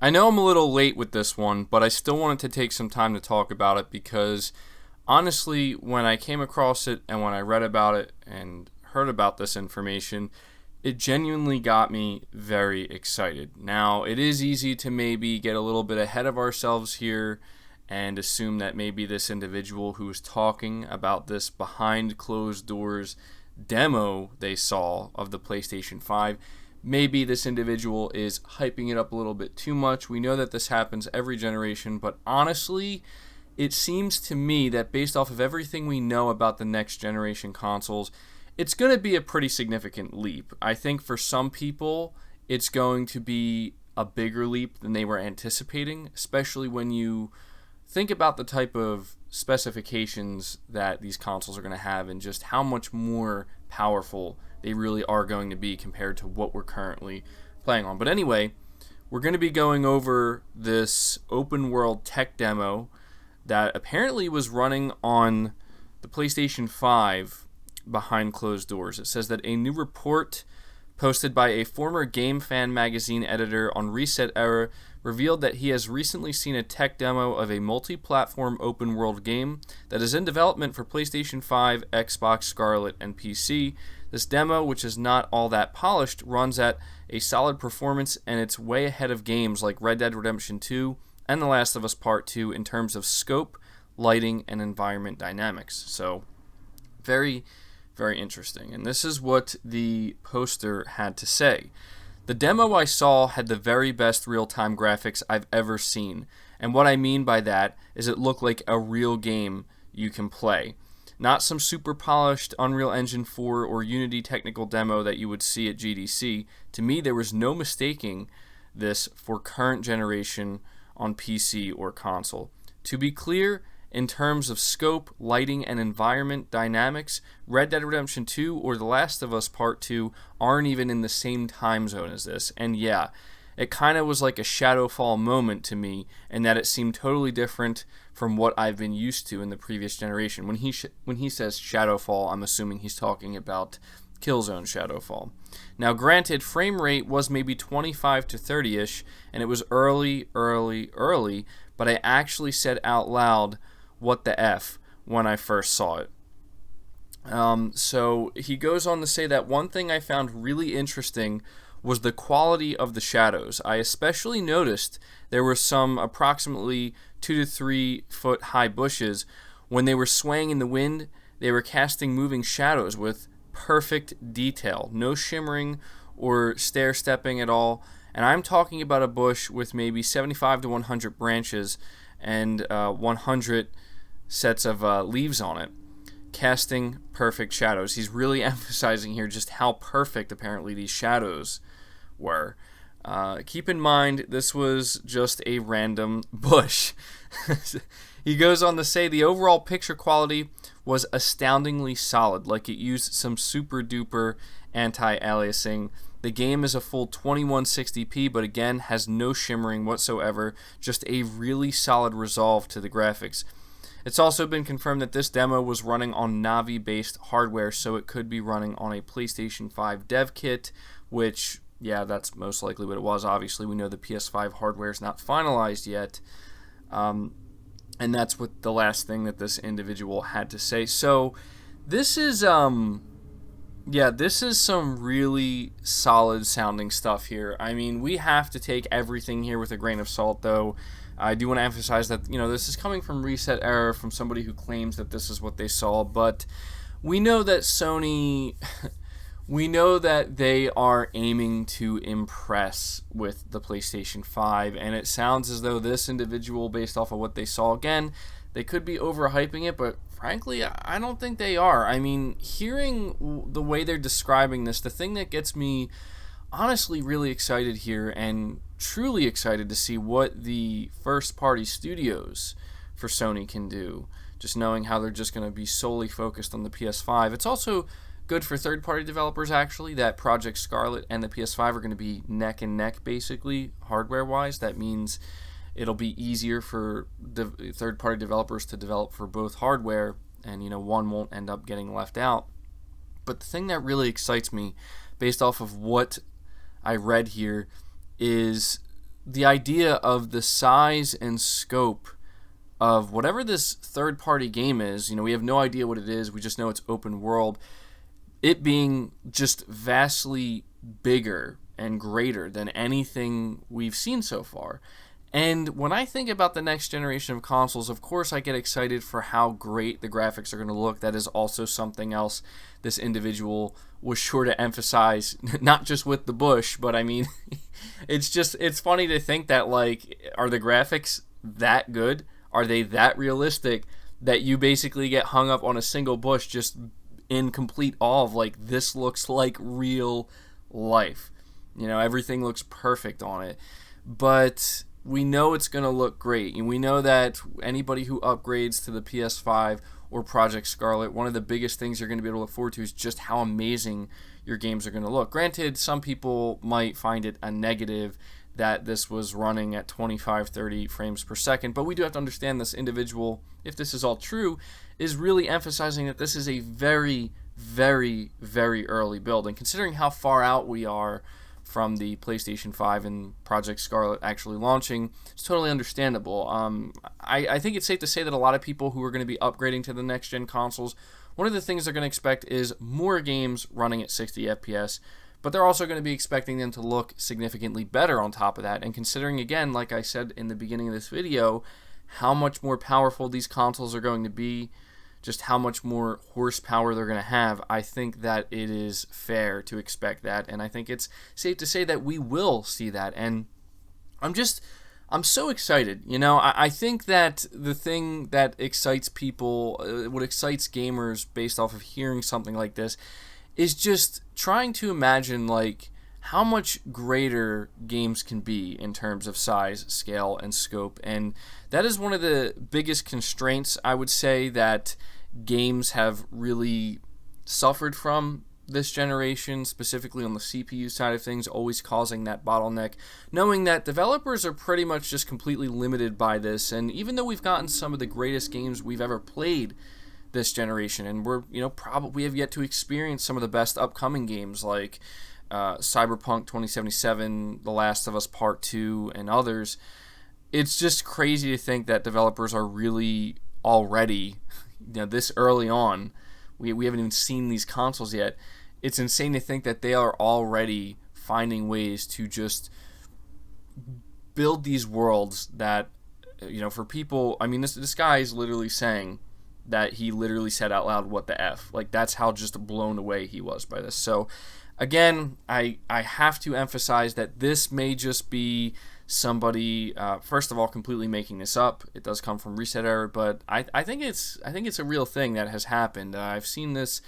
I know I'm a little late with this one, but I still wanted to take some time to talk about it because honestly, when I came across it and when I read about it and heard about this information, it genuinely got me very excited. Now, it is easy to maybe get a little bit ahead of ourselves here and assume that maybe this individual who was talking about this behind closed doors demo they saw of the PlayStation 5, maybe this individual is hyping it up a little bit too much. We know that this happens every generation, but honestly, it seems to me that based off of everything we know about the next generation consoles, it's going to be a pretty significant leap. I think for some people, it's going to be a bigger leap than they were anticipating, especially when you think about the type of specifications that these consoles are going to have and just how much more powerful they really are going to be compared to what we're currently playing on. But anyway, we're going to be going over this open world tech demo that apparently was running on the PlayStation 5 behind closed doors. It says that a new report posted by a former Game Fan magazine editor on Reset Era revealed that he has recently seen a tech demo of a multi-platform open-world game that is in development for PlayStation 5, Xbox Scarlet, and PC. This demo, which is not all that polished, runs at a solid performance, and it's way ahead of games like Red Dead Redemption 2 and The Last of Us Part 2 in terms of scope, lighting, and environment dynamics. So, very, very interesting. And this is what the poster had to say. The demo I saw had the very best real-time graphics I've ever seen. And what I mean by that is it looked like a real game you can play. Not some super polished Unreal Engine 4 or Unity technical demo that you would see at GDC. To me, there was no mistaking this for current generation on PC or console. To be clear, in terms of scope, lighting, and environment dynamics, Red Dead Redemption 2 or The Last of Us Part 2 aren't even in the same time zone as this. And yeah, it kind of was like a Shadowfall moment to me, in that it seemed totally different from what I've been used to in the previous generation. When he says Shadowfall, I'm assuming he's talking about Killzone Shadowfall. Now, granted, frame rate was maybe 25 to 30-ish, and it was early, but I actually said out loud, "What the F," when I first saw it. So he goes on to say that one thing I found really interesting was the quality of the shadows. I especially noticed there were some approximately 2 to 3 foot high bushes. When they were swaying in the wind, they were casting moving shadows with perfect detail. No shimmering or stair-stepping at all. And I'm talking about a bush with maybe 75 to 100 branches and 100 sets of leaves on it, casting perfect shadows. He's really emphasizing here just how perfect apparently these shadows were. Keep in mind, this was just a random bush. He goes on to say the overall picture quality was astoundingly solid, like it used some super duper anti-aliasing. The game is a full 2160p, but again has no shimmering whatsoever, just a really solid resolve to the graphics. It's also been confirmed that this demo was running on Navi-based hardware, so it could be running on a PlayStation 5 dev kit, which, yeah, that's most likely what it was. Obviously, we know the PS5 hardware is not finalized yet, and that's what the last thing that this individual had to say. So this is, this is some really solid sounding stuff here. I mean, we have to take everything here with a grain of salt, though. I do want to emphasize that, this is coming from Reset Era, from somebody who claims that this is what they saw, but we know that Sony, we know that they are aiming to impress with the PlayStation 5, and it sounds as though this individual, based off of what they saw, again, they could be overhyping it, but frankly, I don't think they are. I mean, hearing the way they're describing this, the thing that gets me honestly really excited here and truly excited to see what the first-party studios for Sony can do, just knowing how they're just going to be solely focused on the PS5. It's also good for third-party developers, actually, that Project Scarlet and the PS5 are going to be neck and neck, basically, hardware-wise. That means it'll be easier for third-party developers to develop for both hardware, and one won't end up getting left out. But the thing that really excites me, based off of what I read here, is the idea of the size and scope of whatever this third-party game is, we have no idea what it is. We just know it's open world. It being just vastly bigger and greater than anything we've seen so far. And when I think about the next generation of consoles, of course I get excited for how great the graphics are going to look. That is also something else this individual was sure to emphasize, not just with the bush, but I mean, it's funny to think that, like, are the graphics that good? Are they that realistic that you basically get hung up on a single bush just in complete awe of, like, this looks like real life. Everything looks perfect on it. But we know it's going to look great. And we know that anybody who upgrades to the PS5 or Project Scarlet, one of the biggest things you're going to be able to look forward to is just how amazing your games are going to look. Granted, some people might find it a negative that this was running at 25, 30 frames per second, but we do have to understand this individual, if this is all true, is really emphasizing that this is a very, very, very early build. And considering how far out we are from the PlayStation 5 and Project Scarlet actually launching, it's totally understandable. I think it's safe to say that a lot of people who are going to be upgrading to the next-gen consoles, one of the things they're going to expect is more games running at 60 FPS, but they're also going to be expecting them to look significantly better on top of that. And considering, again, like I said in the beginning of this video, how much more powerful these consoles are going to be, just how much more horsepower they're going to have, I think that it is fair to expect that. And I think it's safe to say that we will see that. And I'm so excited. I think that the thing that excites people, what excites gamers based off of hearing something like this, is just trying to imagine, like, how much greater games can be in terms of size, scale, and scope. And that is one of the biggest constraints, I would say, that games have really suffered from this generation, specifically on the CPU side of things, always causing that bottleneck, knowing that developers are pretty much just completely limited by this. And even though we've gotten some of the greatest games we've ever played this generation, and we're probably have yet to experience some of the best upcoming games like Cyberpunk 2077, The Last of Us Part 2, and others, it's just crazy to think that developers are really already, this early on, we haven't even seen these consoles yet. It's insane to think that they are already finding ways to just build these worlds that, for people, I mean, this guy is literally saying that he literally said out loud, "What the F?" Like, that's how just blown away he was by this. So, again, I have to emphasize that this may just be somebody, first of all, completely making this up. It does come from Reset Error, but I think it's a real thing that has happened. I've seen this,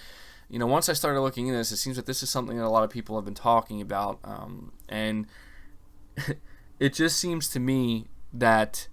once I started looking into this, it seems that this is something that a lot of people have been talking about, and it just seems to me that,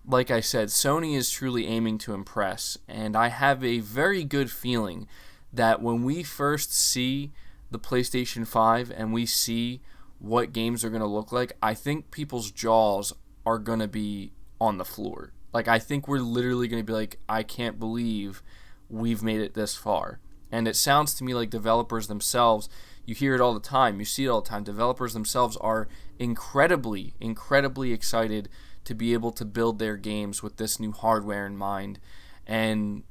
like I said, Sony is truly aiming to impress, and I have a very good feeling that when we first see the PlayStation 5 and we see what games are going to look like, I think people's jaws are going to be on the floor. Like, I think we're literally going to be like, I can't believe we've made it this far. And it sounds to me like developers themselves, you hear it all the time, you see it all the time, developers themselves are incredibly, incredibly excited to be able to build their games with this new hardware in mind. And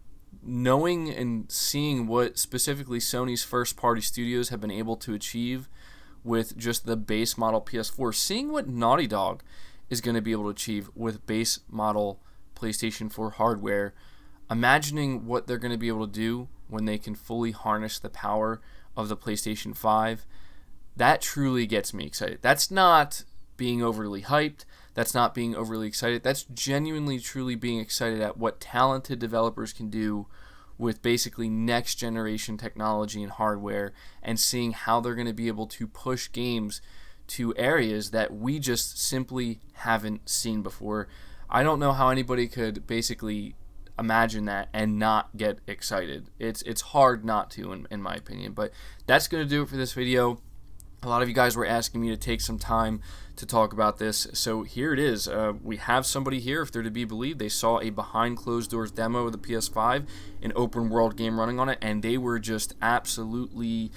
knowing and seeing what specifically Sony's first-party studios have been able to achieve with just the base model PS4, seeing what Naughty Dog is going to be able to achieve with base model PlayStation 4 hardware, imagining what they're going to be able to do when they can fully harness the power of the PlayStation 5, that truly gets me excited. That's not being overly hyped. That's not being overly excited. That's genuinely, truly being excited at what talented developers can do with basically next generation technology and hardware, and seeing how they're going to be able to push games to areas that we just simply haven't seen before. I don't know how anybody could basically imagine that and not get excited. It's hard not to, in my opinion. But that's going to do it for this video. A lot of you guys were asking me to take some time to talk about this, so here it is. We have somebody here, if they're to be believed. They saw a behind closed doors demo of the PS5, an open world game running on it, and they were just absolutely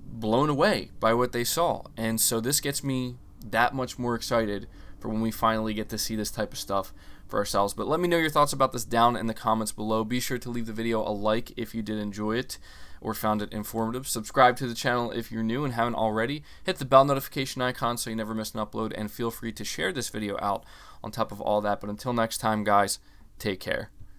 blown away by what they saw. And so this gets me that much more excited for when we finally get to see this type of stuff for ourselves. But let me know your thoughts about this down in the comments below. Be sure to leave the video a like if you did enjoy it or found it informative. Subscribe to the channel if you're new and haven't already. Hit the bell notification icon so you never miss an upload, and feel free to share this video out on top of all that. But until next time, guys, take care.